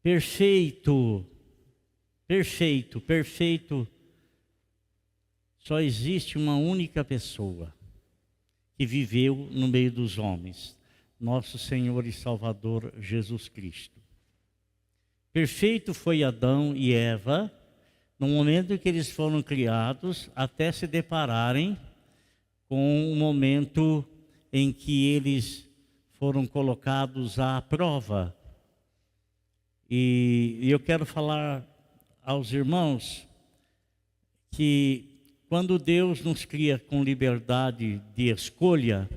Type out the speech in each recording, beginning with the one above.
perfeito, perfeito, perfeito. Só existe uma única pessoa que viveu no meio dos homens, nosso Senhor e Salvador Jesus Cristo. Perfeito foi Adão e Eva, no momento em que eles foram criados, até se depararem com o momento em que eles foram colocados à prova. E eu quero falar aos irmãos que quando Deus nos cria com liberdade de escolha,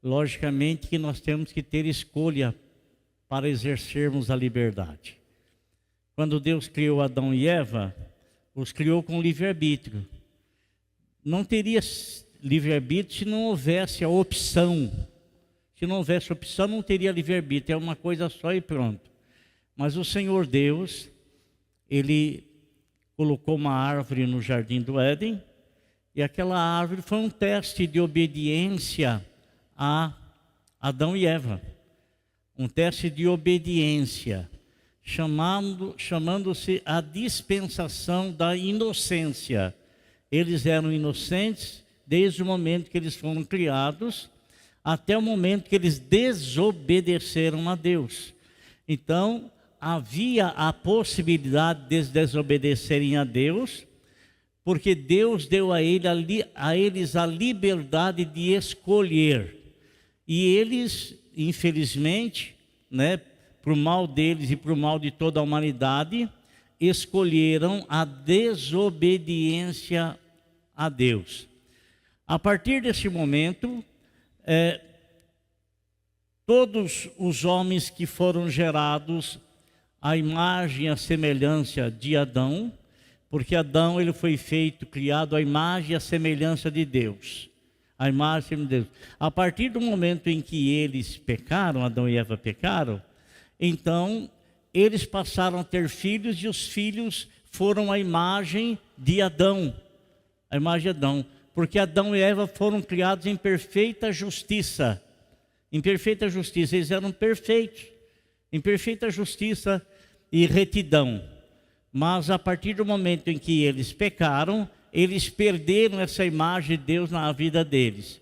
logicamente que nós temos que ter escolha para exercermos a liberdade. Quando Deus criou Adão e Eva, os criou com livre-arbítrio. Não teria livre-arbítrio se não houvesse a opção. Se não houvesse opção, não teria livre-arbítrio. É uma coisa só e pronto. Mas o Senhor Deus, Ele colocou uma árvore no jardim do Éden, e aquela árvore foi um teste de obediência a Adão e Eva. Um teste de obediência, chamando-se a dispensação da inocência. Eles eram inocentes desde o momento que eles foram criados, até o momento que eles desobedeceram a Deus. Então, havia a possibilidade de desobedecerem a Deus, porque Deus deu a eles a liberdade de escolher. E eles, infelizmente, por mal deles e por mal de toda a humanidade, escolheram a desobediência a Deus. A partir desse momento, todos os homens que foram gerados à imagem e à semelhança de Adão, porque Adão ele foi criado à imagem e à semelhança de Deus. A imagem de Deus. A partir do momento em que eles pecaram, Adão e Eva pecaram, então eles passaram a ter filhos, e os filhos foram a imagem de Adão. A imagem de Adão. Porque Adão e Eva foram criados em perfeita justiça. Em perfeita justiça, eles eram perfeitos. Em perfeita justiça e retidão. Mas a partir do momento em que eles pecaram, eles perderam essa imagem de Deus na vida deles.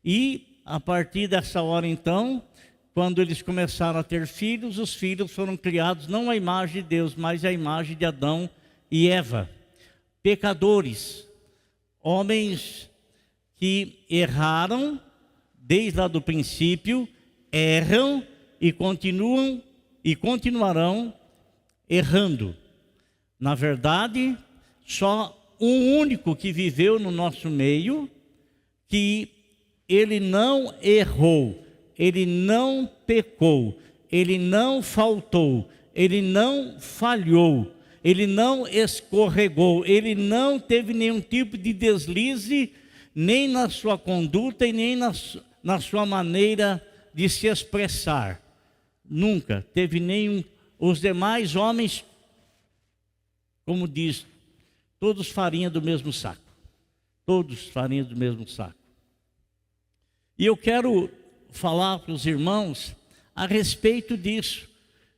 E a partir dessa hora então, quando eles começaram a ter filhos, os filhos foram criados não à imagem de Deus, mas à imagem de Adão e Eva. Pecadores, homens que erraram desde lá do princípio, erram e continuam e continuarão errando. Na verdade, só um único que viveu no nosso meio, que ele não errou, ele não pecou, ele não faltou, ele não falhou, ele não escorregou, ele não teve nenhum tipo de deslize, nem na sua conduta e nem na sua maneira de se expressar. Nunca teve nenhum. Os demais homens, como diz, todos farinha do mesmo saco. Todos farinha do mesmo saco. E eu quero falar para os irmãos a respeito disso,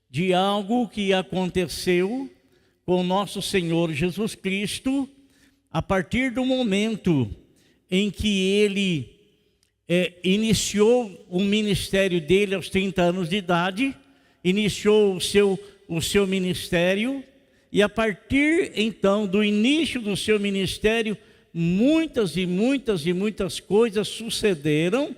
de algo que aconteceu com o nosso Senhor Jesus Cristo, a partir do momento em que Ele iniciou o ministério dele aos 30 anos de idade, iniciou o seu ministério, e a partir então do início do seu ministério, muitas coisas sucederam,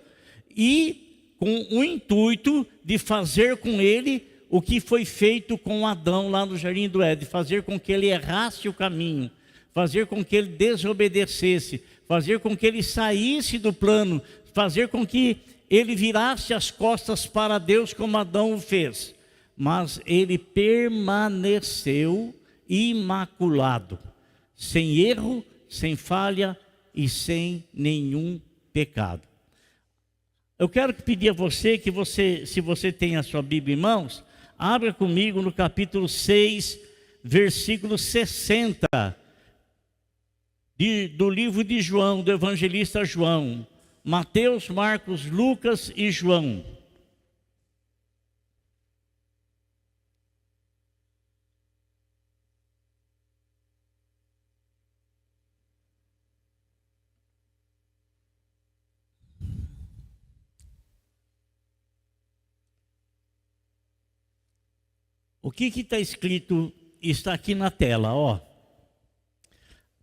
e com o intuito de fazer com ele o que foi feito com Adão lá no Jardim do Éden, fazer com que ele errasse o caminho, fazer com que ele desobedecesse, fazer com que ele saísse do plano, fazer com que ele virasse as costas para Deus como Adão o fez. Mas ele permaneceu imaculado, sem erro, sem falha e sem nenhum pecado. Eu quero pedir a você que se você tem a sua Bíblia em mãos, abra comigo no capítulo 6, versículo 60, do livro de João, do evangelista João. Mateus, Marcos, Lucas e João. O que está escrito, está aqui na tela, ó.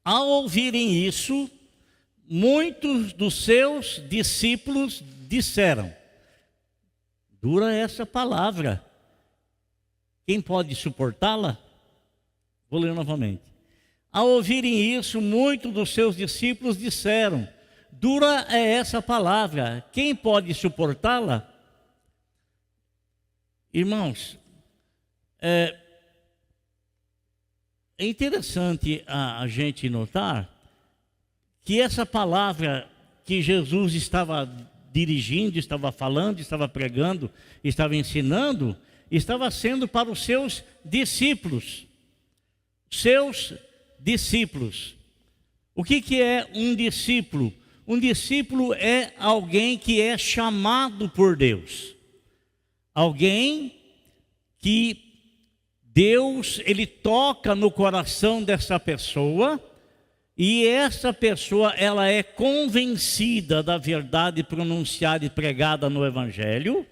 Ao ouvirem isso, muitos dos seus discípulos disseram, dura essa palavra, quem pode suportá-la? Vou ler novamente. Ao ouvirem isso, muitos dos seus discípulos disseram, dura é essa palavra, quem pode suportá-la? Irmãos, é interessante a gente notar que essa palavra que Jesus estava dirigindo, estava falando, estava pregando, estava ensinando, estava sendo para os seus discípulos. Seus discípulos. O que é um discípulo? Um discípulo é alguém que é chamado por Deus. Alguém que Deus, ele toca no coração dessa pessoa e essa pessoa, ela é convencida da verdade pronunciada e pregada no Evangelho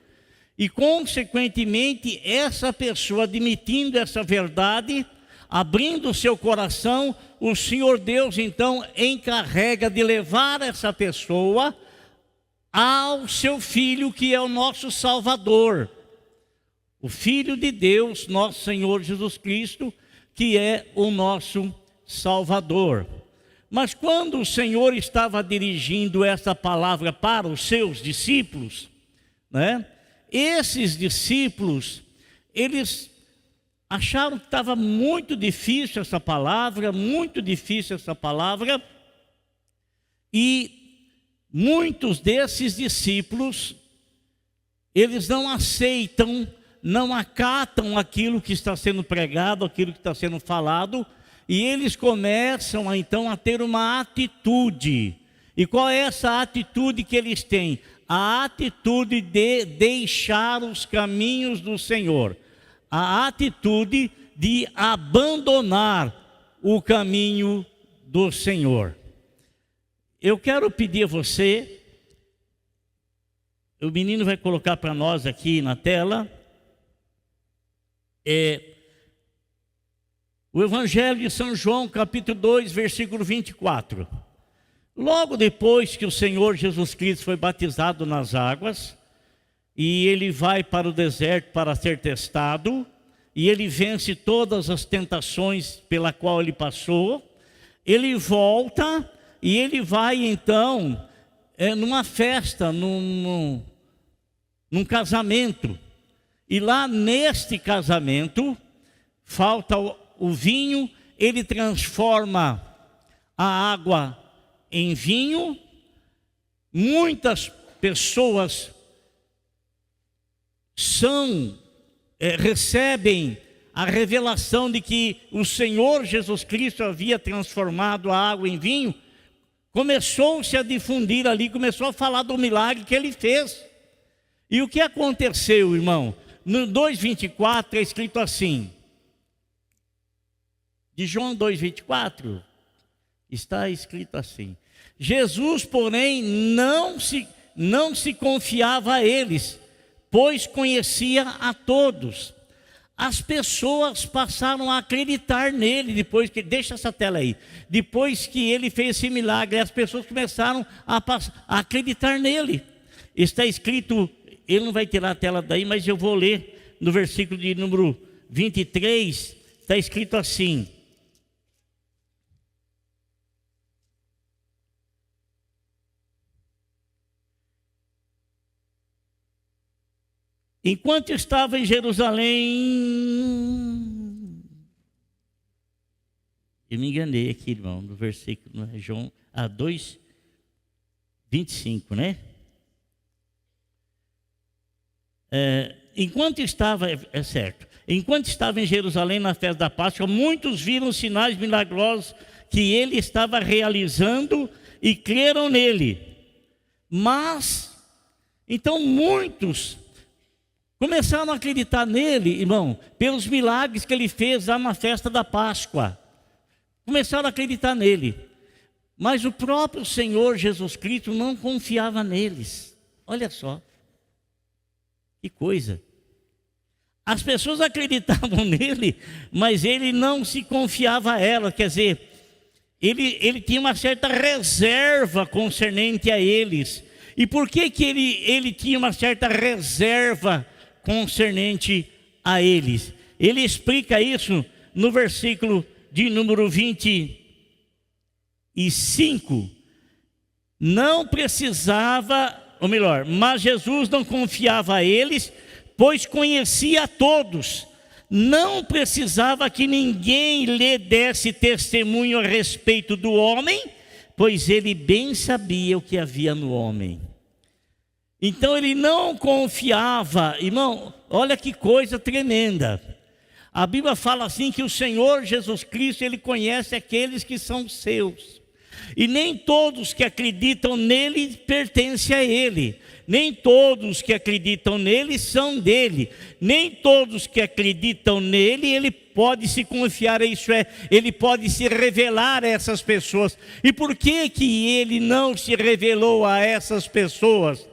e, consequentemente, essa pessoa admitindo essa verdade, abrindo o seu coração, o Senhor Deus, então, encarrega de levar essa pessoa ao seu Filho, que é o nosso Salvador. O Filho de Deus, nosso Senhor Jesus Cristo, que é o nosso Salvador. Mas quando o Senhor estava dirigindo essa palavra para os seus discípulos, né? Esses discípulos, eles acharam que estava muito difícil essa palavra, e muitos desses discípulos, eles não aceitam, não acatam aquilo que está sendo pregado, aquilo que está sendo falado, e eles começam então a ter uma atitude. E qual é essa atitude que eles têm? A atitude de deixar os caminhos do Senhor. A atitude de abandonar o caminho do Senhor. Eu quero pedir a você, o menino vai colocar para nós aqui na tela, o Evangelho de São João, capítulo 2, versículo 24. Logo depois que o Senhor Jesus Cristo foi batizado nas águas, e ele vai para o deserto para ser testado, e ele vence todas as tentações pela qual ele passou, ele volta e ele vai então numa festa, num casamento. E lá neste casamento, falta o vinho, ele transforma a água em vinho. Muitas pessoas recebem a revelação de que o Senhor Jesus Cristo havia transformado a água em vinho. Começou-se a difundir ali, começou a falar do milagre que ele fez. E o que aconteceu, irmão? No 2,24 é escrito assim, de João 2,24, está escrito assim: Jesus, porém, não se confiava a eles, pois conhecia a todos. As pessoas passaram a acreditar nele, deixa essa tela aí, depois que ele fez esse milagre, as pessoas começaram a acreditar nele. Está escrito, ele não vai tirar a tela daí, mas eu vou ler no versículo de número 23, está escrito assim: enquanto estava em Jerusalém, eu me enganei aqui, irmão, no versículo, João 2:25, né? Enquanto estava em Jerusalém na festa da Páscoa, muitos viram os sinais milagrosos que ele estava realizando e creram nele. Mas, então muitos começaram a acreditar nele, irmão, pelos milagres que ele fez lá na festa da Páscoa. Começaram a acreditar nele. Mas o próprio Senhor Jesus Cristo não confiava neles. Olha só. Que coisa. As pessoas acreditavam nele, mas ele não se confiava a ela, quer dizer, ele tinha uma certa reserva concernente a eles. E por que ele tinha uma certa reserva concernente a eles? Ele explica isso no versículo de número 25. Não precisava, ou melhor, mas Jesus não confiava a eles, pois conhecia a todos. Não precisava que ninguém lhe desse testemunho a respeito do homem, pois ele bem sabia o que havia no homem. Então ele não confiava, irmão, olha que coisa tremenda. A Bíblia fala assim que o Senhor Jesus Cristo, ele conhece aqueles que são seus. E nem todos que acreditam nele pertencem a ele. Nem todos que acreditam nele são dele. Nem todos que acreditam nele, ele pode se confiar, isso é, ele pode se revelar a essas pessoas. E por que ele não se revelou a essas pessoas?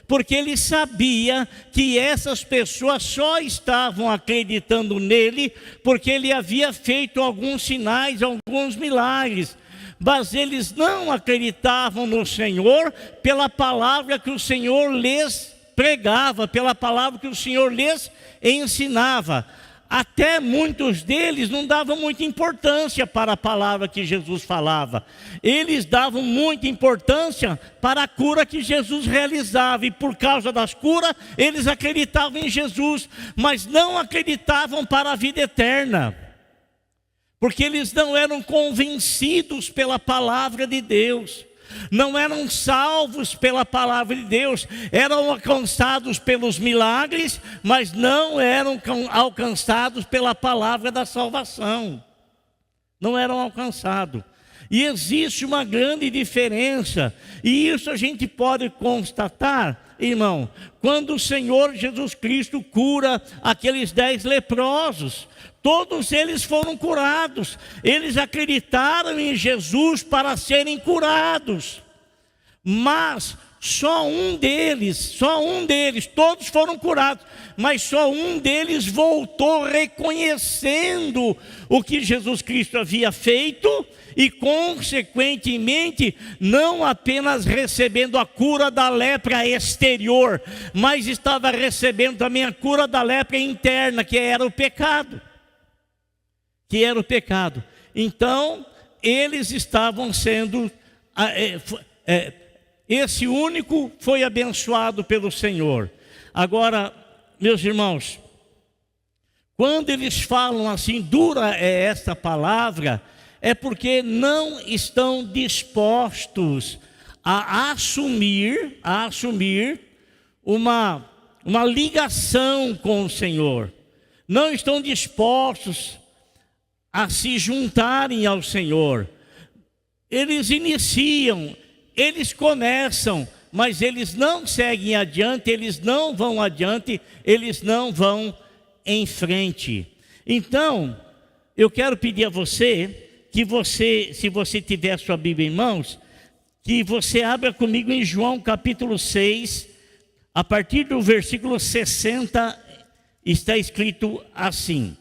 Porque ele sabia que essas pessoas só estavam acreditando nele porque ele havia feito alguns sinais, alguns milagres. Mas eles não acreditavam no Senhor pela palavra que o Senhor lhes pregava, pela palavra que o Senhor lhes ensinava. Até muitos deles não davam muita importância para a palavra que Jesus falava. Eles davam muita importância para a cura que Jesus realizava. E por causa das curas, eles acreditavam em Jesus, mas não acreditavam para a vida eterna. Porque eles não eram convencidos pela palavra de Deus, não eram salvos pela palavra de Deus, eram alcançados pelos milagres, mas não eram alcançados pela palavra da salvação, não eram alcançados. E existe uma grande diferença, e isso a gente pode constatar, irmão, quando o Senhor Jesus Cristo cura aqueles 10 leprosos. Todos eles foram curados, eles acreditaram em Jesus para serem curados, mas só um deles, todos foram curados, mas só um deles voltou reconhecendo o que Jesus Cristo havia feito e consequentemente não apenas recebendo a cura da lepra exterior, mas estava recebendo também a cura da lepra interna, que era o pecado. Então, eles estavam sendo, esse único foi abençoado pelo Senhor. Agora, meus irmãos, quando eles falam assim, dura é esta palavra, é porque não estão dispostos a assumir uma ligação com o Senhor. Não estão dispostos a se juntarem ao Senhor. Eles iniciam, eles começam, mas eles não seguem adiante, eles não vão adiante, eles não vão em frente. Então, eu quero pedir a você, que você, se você tiver sua Bíblia em mãos, que você abra comigo em João capítulo 6, a partir do versículo 60, está escrito assim.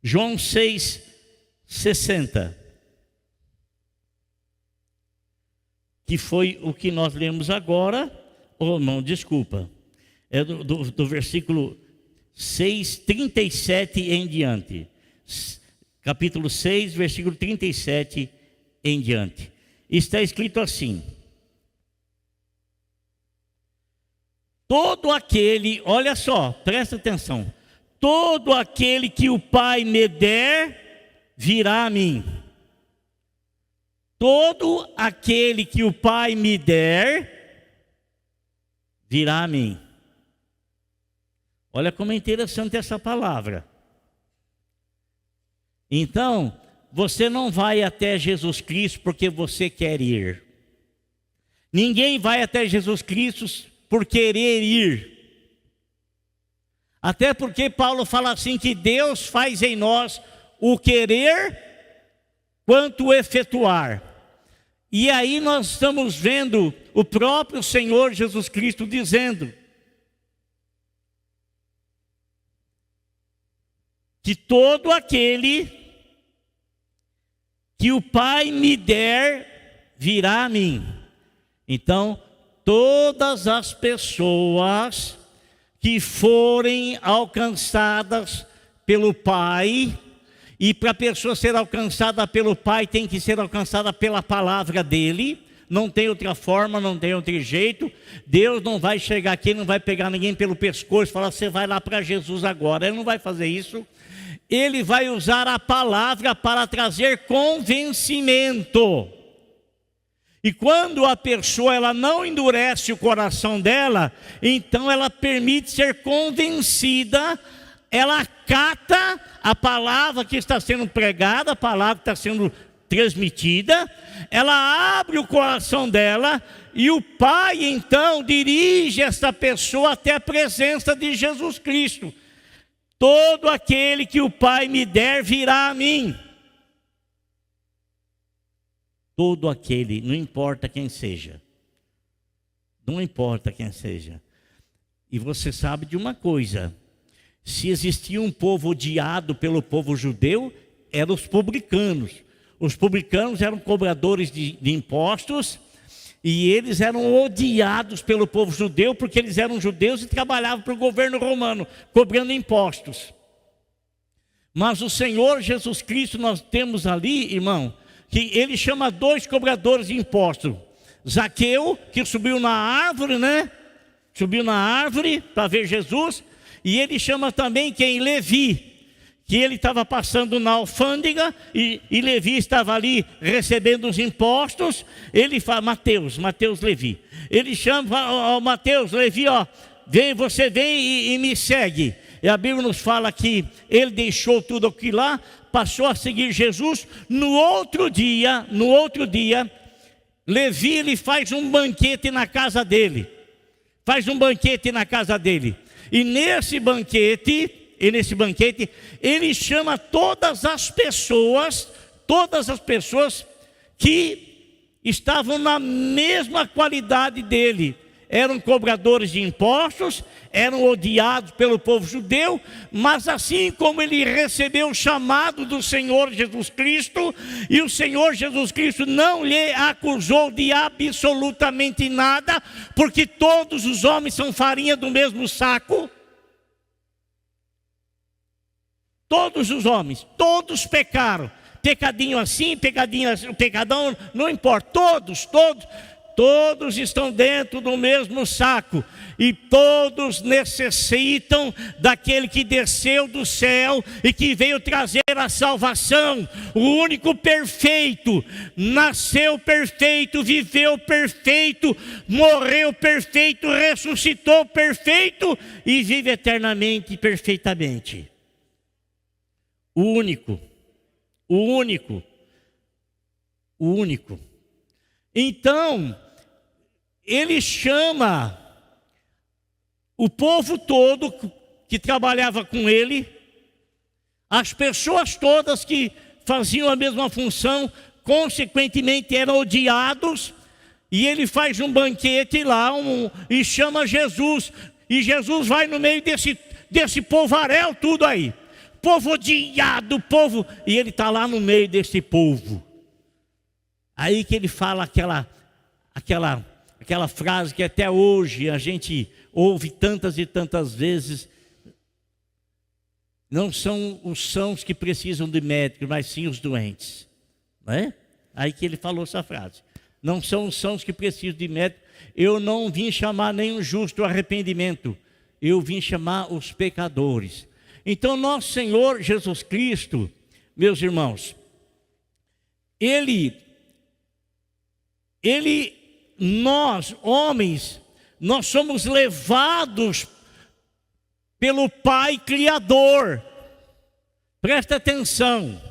João 6, 60. Que foi o que nós lemos agora. Oh, não, desculpa. É do versículo 6, 37 em diante. Capítulo 6, versículo 37 em diante. Está escrito assim. Todo aquele, olha só, presta atenção. Todo aquele que o Pai me der, virá a mim. Todo aquele que o Pai me der, virá a mim. Olha como é interessante essa palavra. Então, você não vai até Jesus Cristo porque você quer ir. Ninguém vai até Jesus Cristo por querer ir. Até porque Paulo fala assim que Deus faz em nós o querer quanto o efetuar. E aí nós estamos vendo o próprio Senhor Jesus Cristo dizendo: que todo aquele que o Pai me der virá a mim. Então, todas as pessoas que forem alcançadas pelo Pai, e para a pessoa ser alcançada pelo Pai, tem que ser alcançada pela palavra dele, não tem outra forma, não tem outro jeito. Deus não vai chegar aqui, não vai pegar ninguém pelo pescoço e falar, você vai lá para Jesus agora. Ele não vai fazer isso. Ele vai usar a palavra para trazer convencimento. E quando a pessoa ela não endurece o coração dela, então ela permite ser convencida, ela acata a palavra que está sendo pregada, a palavra que está sendo transmitida, ela abre o coração dela e o Pai então dirige essa pessoa até a presença de Jesus Cristo. Todo aquele que o Pai me der virá a mim. Todo aquele, não importa quem seja. Não importa quem seja. E você sabe de uma coisa: se existia um povo odiado pelo povo judeu, eram os publicanos. Os publicanos eram cobradores de impostos, e eles eram odiados pelo povo judeu, porque eles eram judeus e trabalhavam para o governo romano, cobrando impostos. Mas o Senhor Jesus Cristo, nós temos ali, irmão, que ele chama dois cobradores de impostos. Zaqueu, que subiu na árvore, né? Subiu na árvore para ver Jesus. E ele chama também quem? Levi, que ele estava passando na alfândega e Levi estava ali recebendo os impostos. Ele fala, Mateus, Levi. Ele chama, Mateus, Levi, ó, você vem e me segue. E a Bíblia nos fala que ele deixou tudo aquilo lá, passou a seguir Jesus. No outro dia, Levi ele faz um banquete na casa dele. E nesse banquete, ele chama todas as pessoas que estavam na mesma qualidade dele. Eram cobradores de impostos, eram odiados pelo povo judeu, mas assim como ele recebeu o chamado do Senhor Jesus Cristo, e o Senhor Jesus Cristo não lhe acusou de absolutamente nada, porque todos os homens são farinha do mesmo saco. Todos os homens, todos pecaram. Pecadinho assim, pecadão, não importa, todos estão dentro do mesmo saco, e todos necessitam daquele que desceu do céu e que veio trazer a salvação. O único perfeito, nasceu perfeito, viveu perfeito, morreu perfeito, ressuscitou perfeito e vive eternamente perfeitamente. O único. Então, ele chama o povo todo que trabalhava com ele, as pessoas todas que faziam a mesma função, consequentemente eram odiados, e ele faz um banquete lá e chama Jesus, e Jesus vai no meio desse povaréu tudo aí, povo odiado, e ele está lá no meio desse povo. Aí que ele fala aquela frase que até hoje a gente ouve tantas e tantas vezes: não são os sãos que precisam de médico, mas sim os doentes, não é? Aí que ele falou essa frase: não são os sãos que precisam de médico, eu não vim chamar nenhum justo ao arrependimento, eu vim chamar os pecadores. Então nosso Senhor Jesus Cristo, meus irmãos, nós homens, nós somos levados pelo Pai Criador. Presta atenção,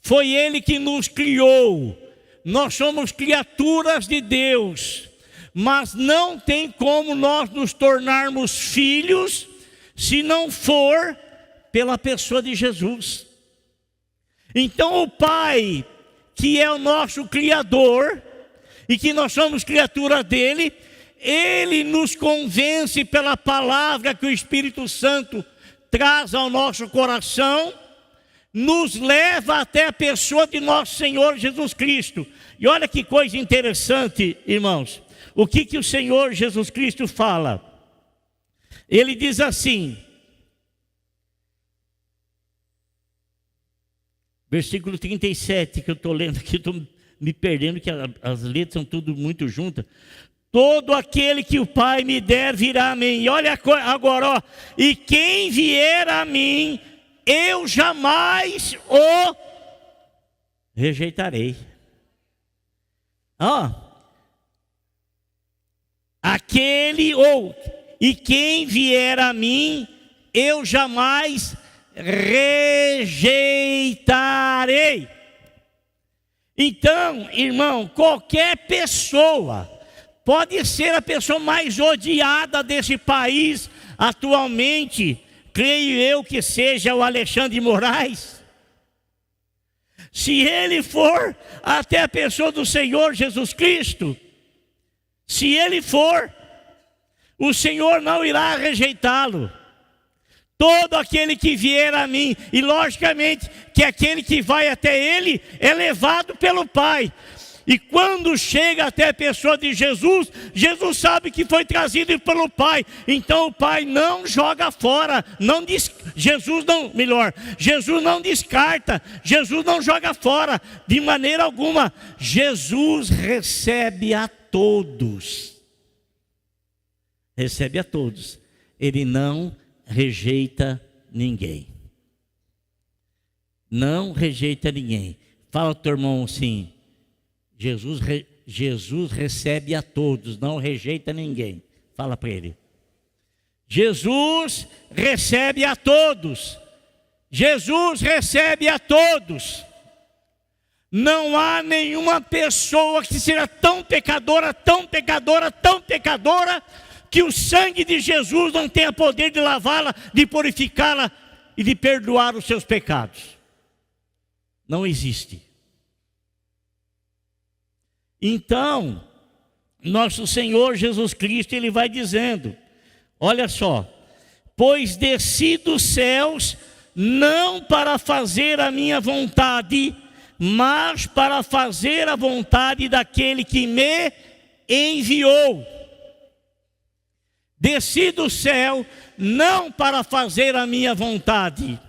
foi Ele que nos criou, nós somos criaturas de Deus, mas não tem como nós nos tornarmos filhos se não for pela pessoa de Jesus. Então o Pai, que é o nosso Criador, e que nós somos criaturas dele, ele nos convence pela palavra que o Espírito Santo traz ao nosso coração, nos leva até a pessoa de nosso Senhor Jesus Cristo. E olha que coisa interessante, irmãos. O que o Senhor Jesus Cristo fala? Ele diz assim, versículo 37, que eu estou lendo aqui, estou me perdendo, que as letras são tudo muito juntas. Todo aquele que o Pai me der virá a mim. E olha agora, ó. E quem vier a mim, eu jamais o rejeitarei. Ó. E quem vier a mim, eu jamais rejeitarei. Então, irmão, qualquer pessoa, pode ser a pessoa mais odiada desse país atualmente, creio eu que seja o Alexandre de Moraes. Se ele for até a pessoa do Senhor Jesus Cristo, se ele for, o Senhor não irá rejeitá-lo. Todo aquele que vier a mim, e logicamente que aquele que vai até ele é levado pelo Pai. E quando chega até a pessoa de Jesus, Jesus sabe que foi trazido pelo Pai. Então o Pai não joga fora, Jesus não descarta, Jesus não joga fora de maneira alguma. Jesus recebe a todos. Recebe a todos. Ele não rejeita ninguém. Não rejeita ninguém. Fala ao teu irmão assim: Jesus recebe a todos, não rejeita ninguém. Fala para ele. Jesus recebe a todos. Jesus recebe a todos. Não há nenhuma pessoa que seja tão pecadora, que o sangue de Jesus não tenha poder de lavá-la, de purificá-la e de perdoar os seus pecados. Não existe. Então, nosso Senhor Jesus Cristo, Ele vai dizendo, olha só: pois desci dos céus, não para fazer a minha vontade, mas para fazer a vontade daquele que me enviou. Desci do céu, não para fazer a minha vontade,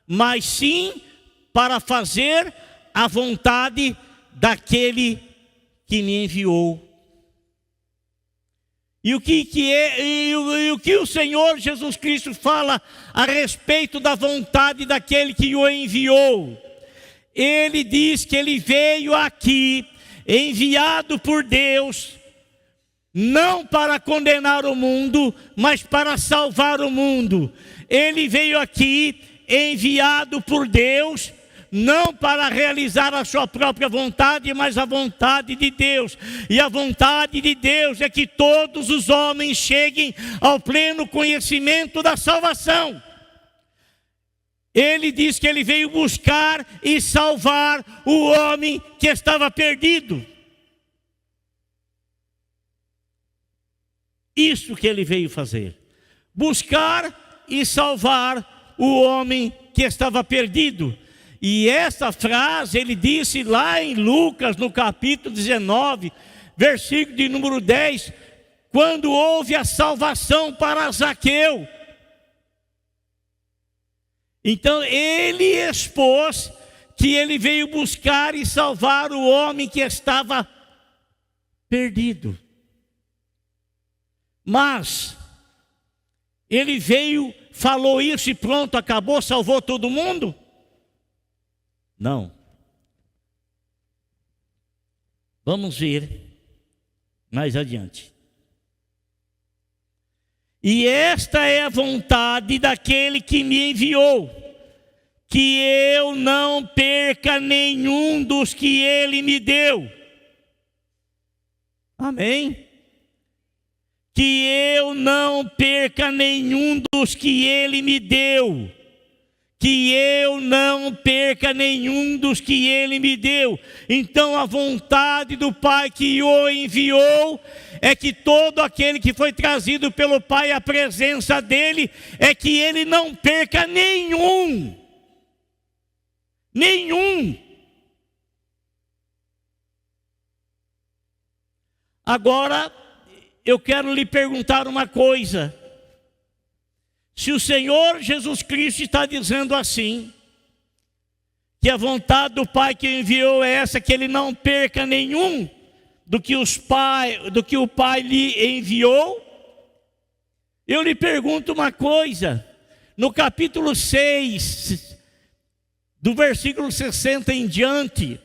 mas sim para fazer a vontade daquele que me enviou. E o que o Senhor Jesus Cristo fala a respeito da vontade daquele que o enviou? Ele diz que ele veio aqui, enviado por Deus, não para condenar o mundo, mas para salvar o mundo. Ele veio aqui, enviado por Deus, não para realizar a sua própria vontade, mas a vontade de Deus. E a vontade de Deus é que todos os homens cheguem ao pleno conhecimento da salvação. Ele diz que ele veio buscar e salvar o homem que estava perdido. Isso que ele veio fazer: buscar e salvar o homem que estava perdido. E essa frase ele disse lá em Lucas, no capítulo 19, versículo de número 10, quando houve a salvação para Zaqueu. Então ele expôs que ele veio buscar e salvar o homem que estava perdido. Mas ele veio, falou isso e pronto, acabou, salvou todo mundo? Não. Vamos ver mais adiante. E esta é a vontade daquele que me enviou, que eu não perca nenhum dos que ele me deu. Amém? Que eu não perca nenhum dos que ele me deu. que eu não perca nenhum dos que ele me deu. Então a vontade do Pai que o enviou é que todo aquele que foi trazido pelo Pai à presença dele, é que ele não perca nenhum. Nenhum. Agora, eu quero lhe perguntar uma coisa. Se o Senhor Jesus Cristo está dizendo assim, que a vontade do Pai que enviou é essa, que ele não perca nenhum do que o Pai lhe enviou, eu lhe pergunto uma coisa. No capítulo 6, do versículo 60 em diante,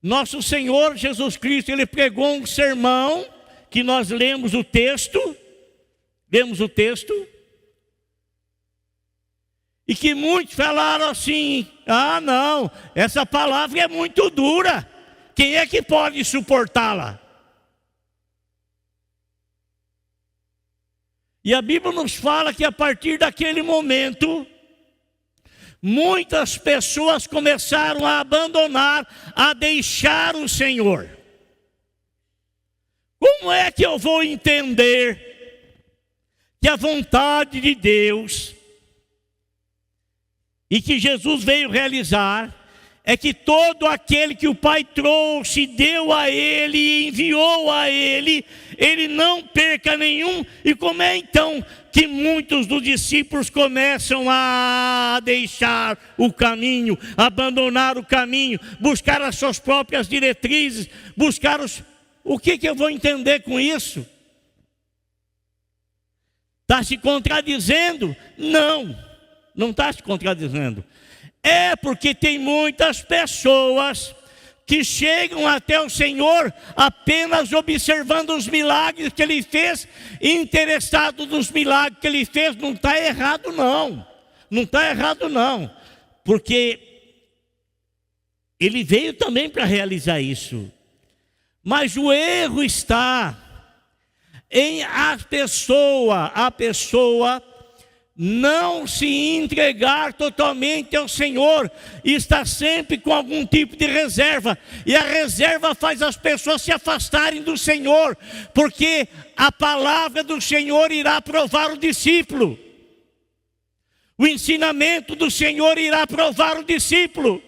nosso Senhor Jesus Cristo, ele pregou um sermão, que nós lemos o texto, e que muitos falaram assim: ah não, essa palavra é muito dura, quem é que pode suportá-la? E a Bíblia nos fala que a partir daquele momento, muitas pessoas começaram a abandonar, a deixar o Senhor. Como é que eu vou entender que a vontade de Deus e que Jesus veio realizar é que todo aquele que o Pai trouxe, deu a Ele e enviou a Ele, Ele não perca nenhum? E como é então que muitos dos discípulos começam a deixar o caminho, abandonar o caminho, buscar as suas próprias diretrizes, buscar os... O que eu vou entender com isso? Está se contradizendo? Não está se contradizendo. É porque tem muitas pessoas que chegam até o Senhor apenas observando os milagres que Ele fez, interessado nos milagres que Ele fez. Não está errado não, não está errado não, porque Ele veio também para realizar isso. Mas o erro está em a pessoa não se entregar totalmente ao Senhor, e está sempre com algum tipo de reserva, e a reserva faz as pessoas se afastarem do Senhor, porque a palavra do Senhor irá provar o discípulo, o ensinamento do Senhor irá provar o discípulo.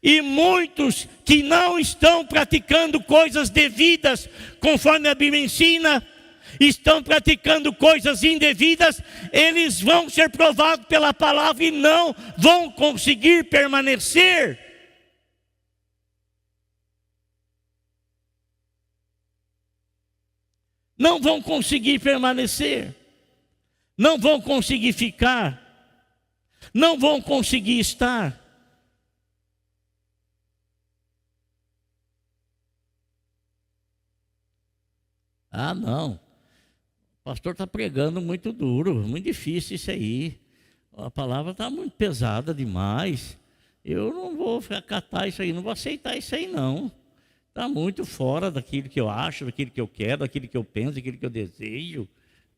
E muitos que não estão praticando coisas devidas, conforme a Bíblia ensina, estão praticando coisas indevidas, eles vão ser provados pela palavra e não vão conseguir permanecer. Não vão conseguir permanecer, não vão conseguir ficar, não vão conseguir estar. Ah, não, o pastor está pregando muito duro, muito difícil isso aí. A palavra está muito pesada demais. Eu não vou acatar isso aí, não vou aceitar isso aí não. Está muito fora daquilo que eu acho, daquilo que eu quero, daquilo que eu penso, daquilo que eu desejo.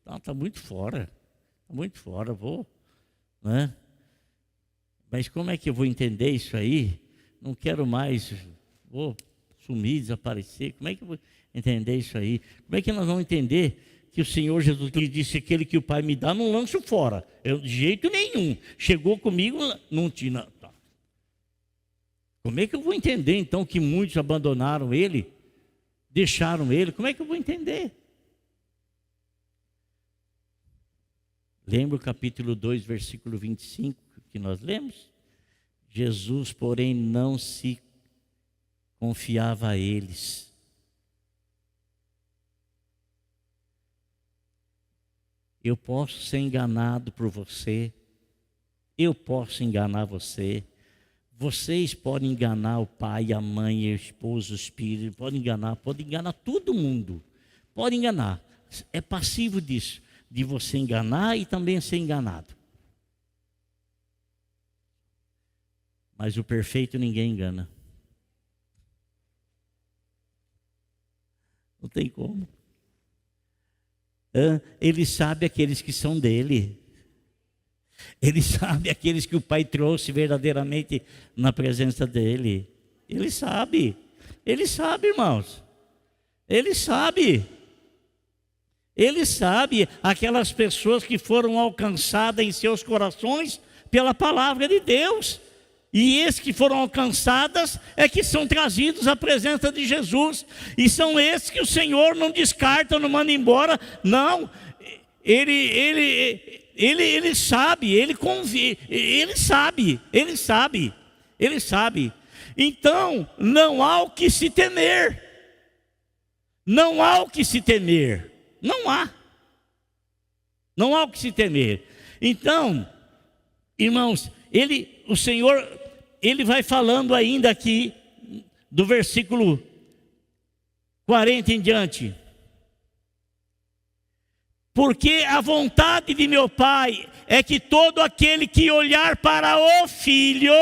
Está muito fora, vou, né? Mas como é que eu vou entender isso aí? Não quero mais, vou sumir, desaparecer. Como é que eu vou entender isso aí? Como é que nós vamos entender que o Senhor Jesus disse: aquele que o Pai me dá, não lanço fora? Eu, de jeito nenhum. Chegou comigo, não tinha. Como é que eu vou entender então que muitos abandonaram Ele, deixaram Ele? Como é que eu vou entender? Lembra o capítulo 2, versículo 25 que nós lemos? Jesus, porém, não se confiava a eles. Eu posso ser enganado por você, eu posso enganar você, vocês podem enganar o pai, a mãe, a esposa, o espírito, podem enganar todo mundo, pode enganar, é passivo disso, de você enganar e também ser enganado. Mas o perfeito ninguém engana. Não tem como. Ele sabe aqueles que são dele. Ele sabe aqueles que o Pai trouxe verdadeiramente na presença dele. Ele sabe, irmãos. Ele sabe aquelas pessoas que foram alcançadas em seus corações pela palavra de Deus. E esses que foram alcançadas é que são trazidos à presença de Jesus. E são esses que o Senhor não descarta, não manda embora. Não, Ele sabe, Ele sabe. Então, não há o que se temer. Não há o que se temer. Não há o que se temer. Então, irmãos, o Senhor, Ele vai falando ainda aqui, do versículo 40 em diante. Porque a vontade de meu Pai é que todo aquele que olhar para o Filho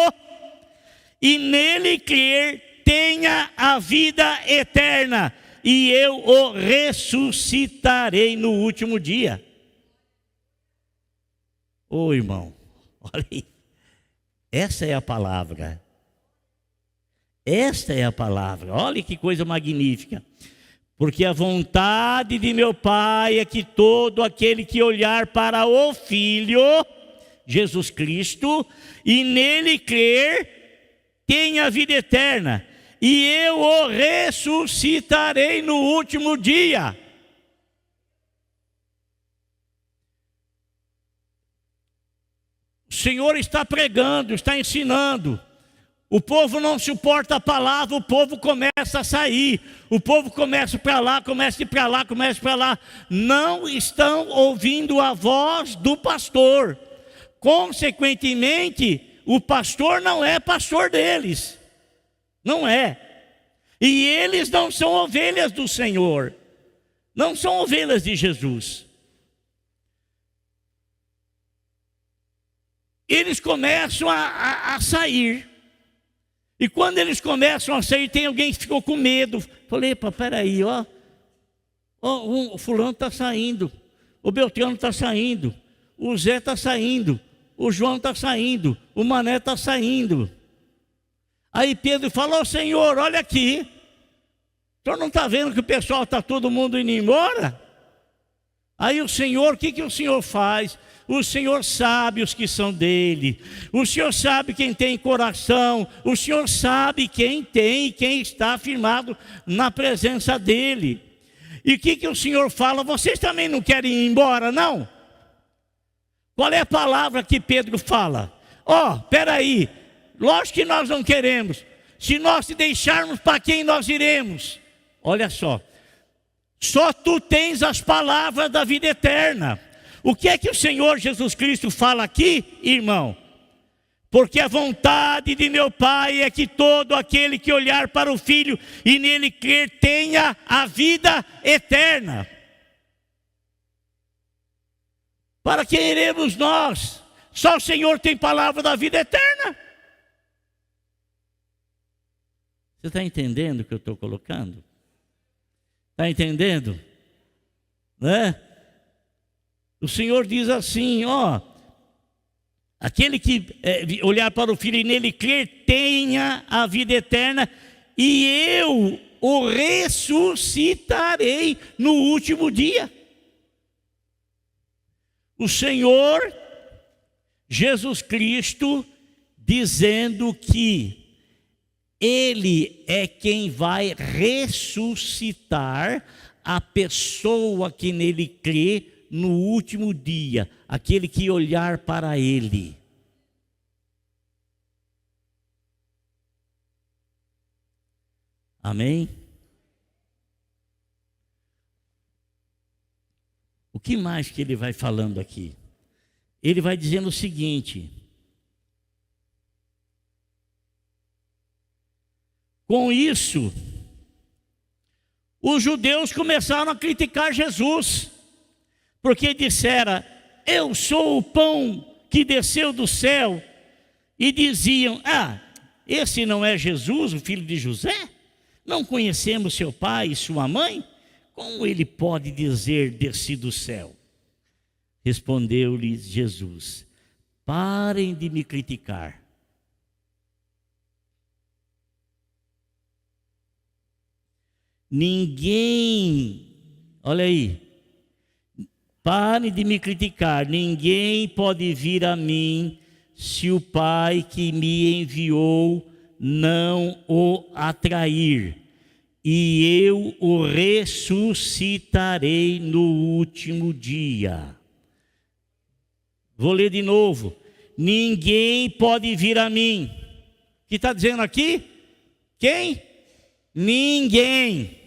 e nele crer tenha a vida eterna, e eu o ressuscitarei no último dia. Ô irmão, olha aí, essa é a palavra. Esta é a palavra, olha que coisa magnífica. Porque a vontade de meu Pai é que todo aquele que olhar para o Filho, Jesus Cristo, e nele crer, tenha vida eterna, e eu o ressuscitarei no último dia. O Senhor está pregando, está ensinando. O povo não suporta a palavra, o povo começa a sair. O povo começa para lá, começa a ir para lá, começa para lá. Não estão ouvindo a voz do pastor. Consequentemente, o pastor não é pastor deles. Não é. E eles não são ovelhas do Senhor. Não são ovelhas de Jesus. Eles começam a sair. E quando eles começam a sair, tem alguém que ficou com medo. Falei, peraí, o fulano está saindo, o Beltrano está saindo, o Zé está saindo, o João está saindo, o Mané está saindo. Aí Pedro falou, Senhor, olha aqui, o senhor não está vendo que o pessoal está todo mundo indo embora? Aí o Senhor, o que o Senhor faz? O Senhor sabe os que são dele. O Senhor sabe quem tem coração. O Senhor sabe quem tem e quem está firmado na presença dele. E o que o Senhor fala? Vocês também não querem ir embora, não? Qual é a palavra que Pedro fala? Peraí, lógico que nós não queremos. Se nós te deixarmos, para quem nós iremos? Olha só tu tens as palavras da vida eterna. O que é que o Senhor Jesus Cristo fala aqui, irmão? Porque a vontade de meu Pai é que todo aquele que olhar para o Filho e nele crer tenha a vida eterna. Para quem iremos nós? Só o Senhor tem palavra da vida eterna. Você está entendendo o que eu estou colocando? Está entendendo? Né? O Senhor diz assim, aquele que olhar para o Filho e nele crer, tenha a vida eterna, e eu o ressuscitarei no último dia. O Senhor Jesus Cristo dizendo que Ele é quem vai ressuscitar a pessoa que nele crê no último dia, aquele que olhar para Ele. Amém? O que mais que ele vai falando aqui? Ele vai dizendo o seguinte: com isso, os judeus começaram a criticar Jesus, porque disseram, eu sou o pão que desceu do céu, e diziam, esse não é Jesus, o filho de José? Não conhecemos seu pai e sua mãe? Como ele pode dizer, desci do céu? Respondeu-lhes Jesus, Parem de me criticar. Ninguém, olha aí, parem de me criticar. Ninguém pode vir a mim se o Pai que me enviou não o atrair, e eu o ressuscitarei no último dia. Vou ler de novo. Ninguém pode vir a mim. O que está dizendo aqui? Quem? Ninguém.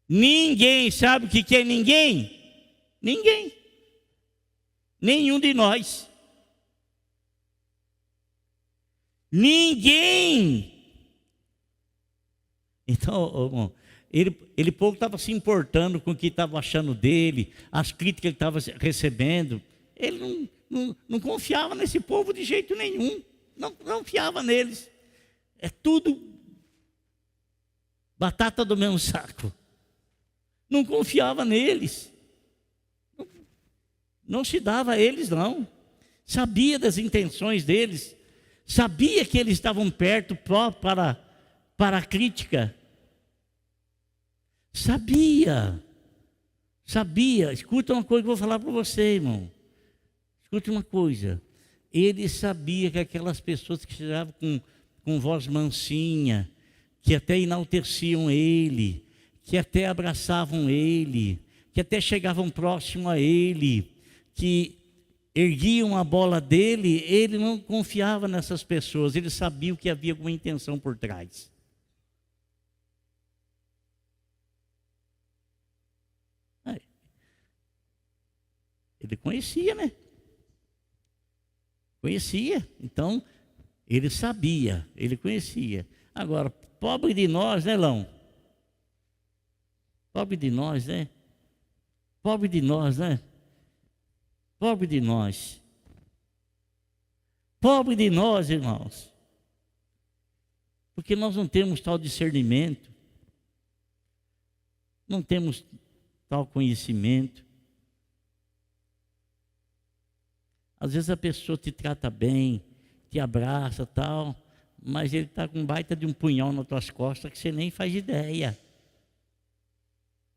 Ninguém. Sabe o que é ninguém? Ninguém. Nenhum de nós. Ninguém. Então, irmão, ele pouco estava se importando com o que estava achando dele, as críticas que ele estava recebendo. Ele não confiava nesse povo de jeito nenhum. Não confiava neles. É tudo batata do mesmo saco. Não confiava neles. Não se dava a eles, não. Sabia das intenções deles. Sabia que eles estavam perto para a crítica. Sabia. Escuta uma coisa que eu vou falar para você, irmão. Escute uma coisa. Ele sabia que aquelas pessoas que chegavam com voz mansinha, que até enalteciam ele, que até abraçavam ele, que até chegavam próximo a ele, que erguiam a bola dele, ele não confiava nessas pessoas, ele sabia que havia alguma intenção por trás. Ele conhecia, né? Conhecia, então ele sabia, ele conhecia. Agora, pobre de nós, né, Lão? Pobre de nós, né? Pobre de nós, né? Pobre de nós. Pobre de nós, irmãos. Porque nós não temos tal discernimento, não temos tal conhecimento. Às vezes a pessoa te trata bem, te abraça tal, mas ele está com um baita de um punhal nas tuas costas que você nem faz ideia.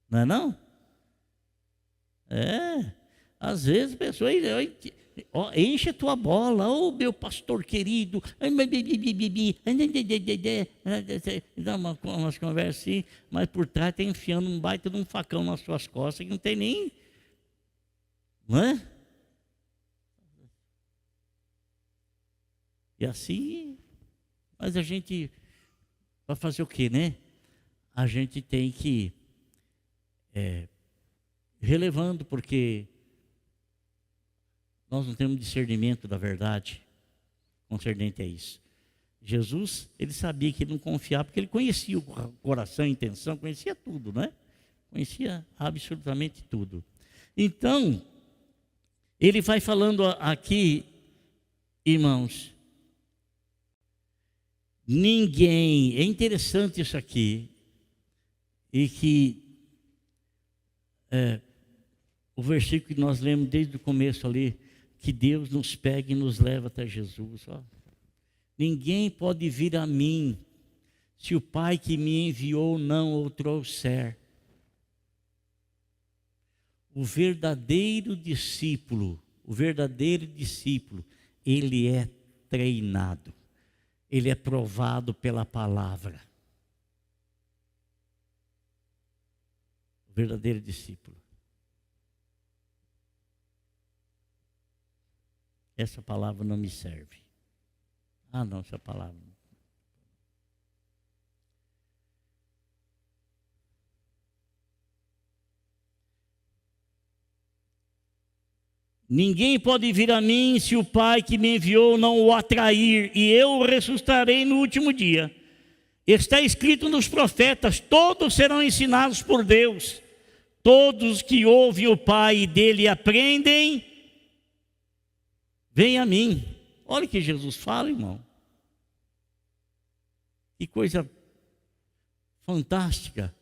Não é não? É. Às vezes a pessoa enche a tua bola, ô meu pastor querido, dá umas conversas assim, mas por trás está enfiando um baita de um facão nas suas costas que não tem nem, não é? E assim, mas a gente, para fazer o quê, né? A gente tem que relevando, porque nós não temos discernimento da verdade concernente a isso. Jesus, ele sabia que ele não confiava, porque ele conhecia o coração, a intenção, conhecia tudo, né? Conhecia absolutamente tudo. Então, ele vai falando aqui, irmãos, ninguém, é interessante isso aqui, e que o versículo que nós lemos desde o começo ali, que Deus nos pega e nos leva até Jesus. Ó. Ninguém pode vir a mim se o Pai que me enviou não o trouxer. O verdadeiro discípulo, ele é treinado. Ele é provado pela palavra. O verdadeiro discípulo. Essa palavra não me serve. Ah, não, essa palavra. Ninguém pode vir a mim se o Pai que me enviou não o atrair, e eu o ressuscitarei no último dia. Está escrito nos profetas, todos serão ensinados por Deus. Todos que ouvem o Pai e dele aprendem, vem a mim. Olha o que Jesus fala, irmão. Que coisa fantástica,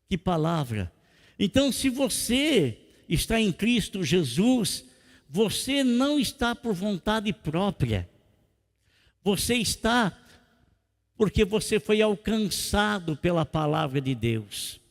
que palavra. Então, se você está em Cristo Jesus, Você não está por vontade própria. Você está porque você foi alcançado pela palavra de Deus.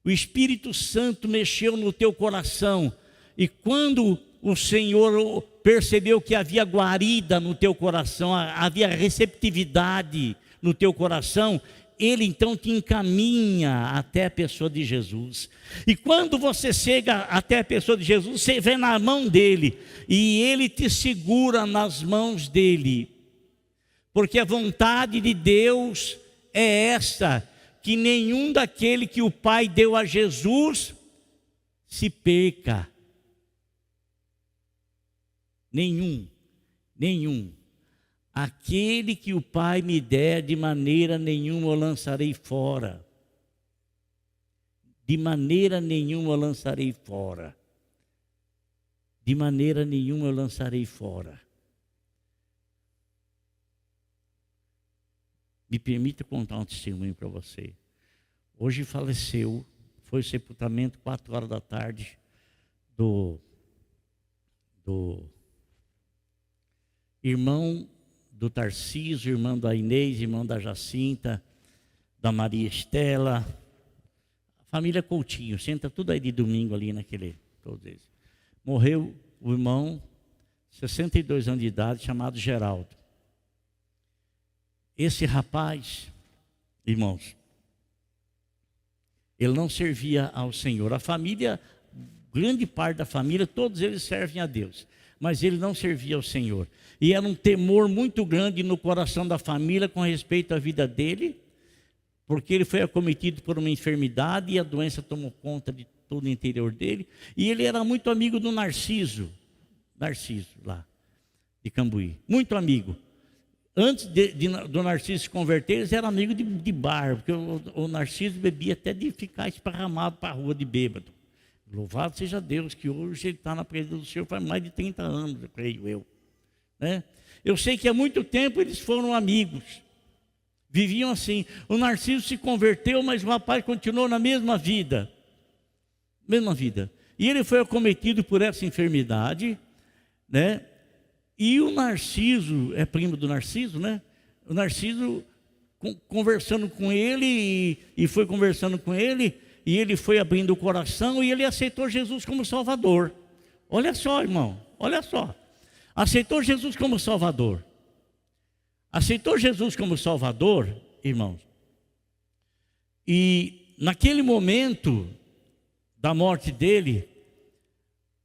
O Espírito Santo mexeu no teu coração. E quando o Senhor percebeu que havia guarida no teu coração, havia receptividade no teu coração, Ele então te encaminha até a pessoa de Jesus. E quando você chega até a pessoa de Jesus, você vê na mão dele, e ele te segura nas mãos dele. Porque a vontade de Deus é essa, que nenhum daquele que o Pai deu a Jesus se perca. Nenhum. Aquele que o Pai me der, de maneira nenhuma eu lançarei fora. De maneira nenhuma eu lançarei fora. De maneira nenhuma eu lançarei fora. Me permita contar um testemunho para você. Hoje faleceu, foi o sepultamento 4 horas da tarde do irmão do Tarcísio, irmão da Inês, irmão da Jacinta, da Maria Estela, família Coutinho, senta tudo aí de domingo ali naquele, todos eles. Morreu o irmão, 62 anos de idade, chamado Geraldo. Esse rapaz, irmãos, ele não servia ao Senhor. A família, grande parte da família, todos eles servem a Deus, mas ele não servia ao Senhor. E era um temor muito grande no coração da família com respeito à vida dele, porque ele foi acometido por uma enfermidade e a doença tomou conta de todo o interior dele. E ele era muito amigo do Narciso lá, de Cambuí, muito amigo. Antes do Narciso se converter, eles eram amigos de bar, porque o Narciso bebia até de ficar esparramado para a rua de bêbado. Louvado seja Deus, que hoje ele está na presença do Senhor faz mais de 30 anos, eu creio eu. Né? Eu sei que há muito tempo eles foram amigos, viviam assim. O Narciso se converteu, mas o rapaz continuou na mesma vida. E ele foi acometido por essa enfermidade, né? E o Narciso, é primo do Narciso, né? O Narciso conversando com ele, e foi conversando com ele, e ele foi abrindo o coração, e ele aceitou Jesus como Salvador. Olha só, irmão, olha só. Aceitou Jesus como Salvador. Aceitou Jesus como Salvador, irmãos. E naquele momento da morte dele,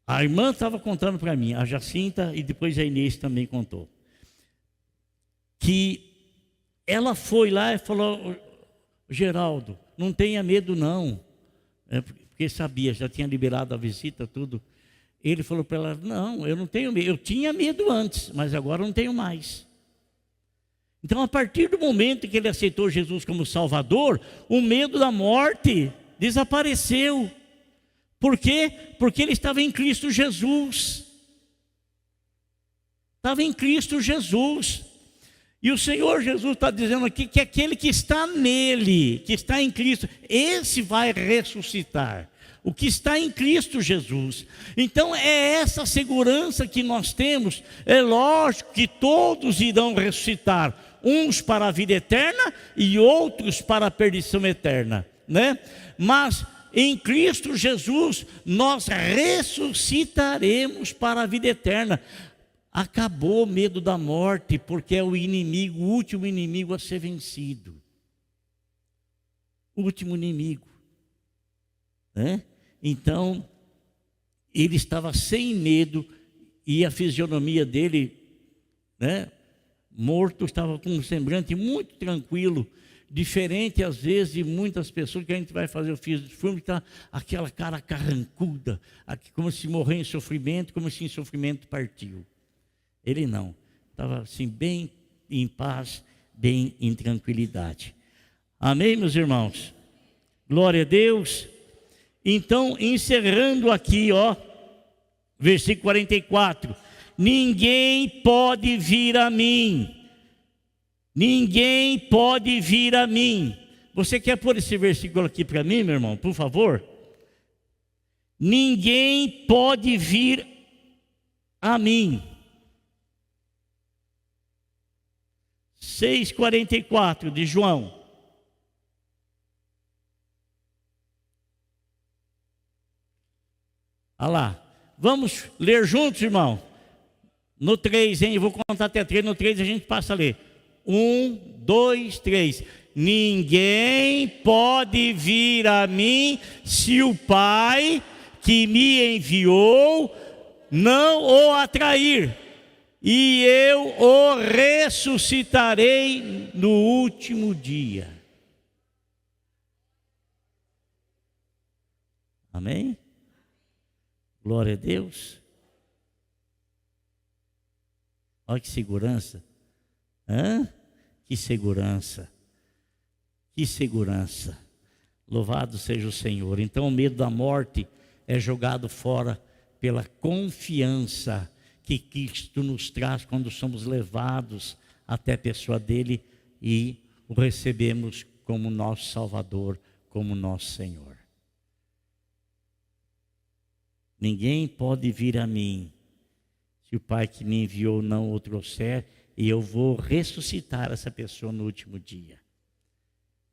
a irmã estava contando para mim, a Jacinta, e depois a Inês também contou, que ela foi lá e falou: Geraldo, não tenha medo não, porque sabia, já tinha liberado a visita, tudo. Ele falou para ela: não, eu não tenho medo, eu tinha medo antes, mas agora não tenho mais. Então, a partir do momento que ele aceitou Jesus como Salvador, o medo da morte desapareceu. Por quê? Porque ele estava em Cristo Jesus. Estava em Cristo Jesus. E o Senhor Jesus está dizendo aqui que aquele que está nele, que está em Cristo, esse vai ressuscitar. O que está em Cristo Jesus. Então é essa segurança que nós temos. É lógico que todos irão ressuscitar, uns para a vida eterna e outros para a perdição eterna, né? Mas em Cristo Jesus nós ressuscitaremos para a vida eterna. Acabou o medo da morte, porque é o inimigo, o último inimigo a ser vencido. O último inimigo, né? Então, ele estava sem medo, e a fisionomia dele, né, morto, estava com um semblante muito tranquilo, diferente às vezes de muitas pessoas que a gente vai fazer o filme, que está aquela cara carrancuda, como se morreu em sofrimento, como se em sofrimento partiu. Ele não, estava assim bem em paz, bem em tranquilidade. Amém, meus irmãos? Glória a Deus. Então, encerrando aqui, ó, versículo 44. Ninguém pode vir a mim. Ninguém pode vir a mim. Você quer pôr esse versículo aqui para mim, meu irmão, por favor? Ninguém pode vir a mim. 6,44 de João. Olha lá. Vamos ler juntos, irmão? No 3, hein? Eu vou contar até 3. No 3 a gente passa a ler. 1, 2, 3. Ninguém pode vir a mim se o Pai que me enviou não o atrair. E eu o ressuscitarei no último dia. Amém? Glória a Deus. Olha que segurança. Que segurança. Que segurança. Louvado seja o Senhor. Então o medo da morte é jogado fora pela confiança que Cristo nos traz quando somos levados até a pessoa dele e o recebemos como nosso Salvador, como nosso Senhor. Ninguém pode vir a mim se o Pai que me enviou não o trouxer, e eu vou ressuscitar essa pessoa no último dia.